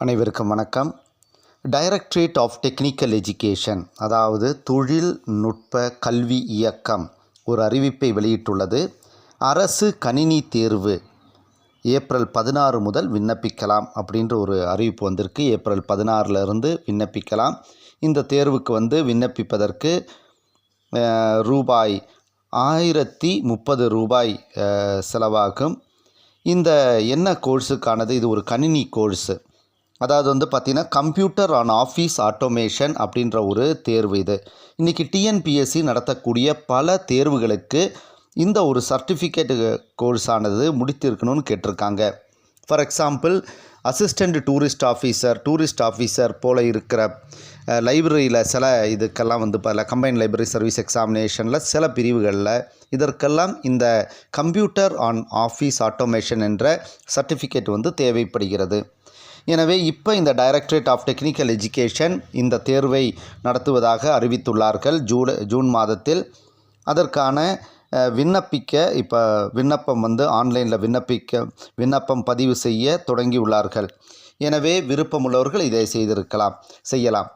அனைவருக்கும் வணக்கம். Directorate of technical education, அதாவது தொழில்நுட்ப கல்வி இயக்கம் ஒரு அறிவிப்பை வெளியிட்டுள்ளது. அரசு கணினி தேர்வு ஏப்ரல் 16 முதல் விண்ணப்பிக்கலாம் அப்படின்ற ஒரு அறிவிப்பு வந்திருக்கு. ஏப்ரல் 16 விண்ணப்பிக்கலாம். இந்த தேர்வுக்கு விண்ணப்பிப்பதற்கு ரூபாய் 1030 செலவாகும். இந்த என்ன கோர்ஸுக்கானது? இது ஒரு கணினி கோர்ஸு. அதாவது பார்த்திங்கன்னா கம்ப்யூட்டர் ஆன் ஆஃபீஸ் ஆட்டோமேஷன் அப்படின்ற ஒரு தேர்வு. இது இன்றைக்கி டிஎன்பிஎஸ்சி நடத்தக்கூடிய பல தேர்வுகளுக்கு இந்த ஒரு சர்டிஃபிகேட் கோர்ஸானது முடித்திருக்கணும்னு கேட்டிருக்காங்க. For example, assistant tourist officer போல் இருக்கிற லைப்ரரியில் சில இதுக்கெல்லாம் பல கம்பைன் லைப்ரரி சர்வீஸ் எக்ஸாமினேஷனில் சில பிரிவுகளில் இதற்கெல்லாம் இந்த கம்ப்யூட்டர் ஆன் ஆஃபீஸ் ஆட்டோமேஷன் என்ற சர்டிஃபிகேட் தேவைப்படுகிறது. எனவே இப்போ இந்த டைரக்டரேட் ஆஃப் டெக்னிக்கல் எஜுகேஷன் இந்த தேர்வை நடத்துவதாக அறிவித்துள்ளார்கள் ஜூன் மாதத்தில். அதற்கான இப்போ விண்ணப்பம் ஆன்லைனில் விண்ணப்பம் பதிவு செய்ய தொடங்கியுள்ளார்கள். எனவே விருப்பமுள்ளவர்கள் இதை செய்யலாம்.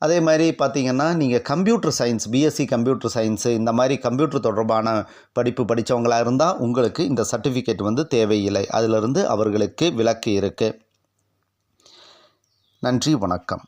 அதே மாதிரி பார்த்திங்கன்னா, நீங்கள் computer science, BSc computer science இந்த மாதிரி கம்ப்யூட்டர் தொடர்பான படிப்பு படித்தவங்களாக இருந்தால் உங்களுக்கு இந்த சர்டிஃபிகேட் தேவையில்லை. அதிலிருந்து அவர்களுக்கு விலக்கு இருக்குது. நன்றி, வணக்கம்.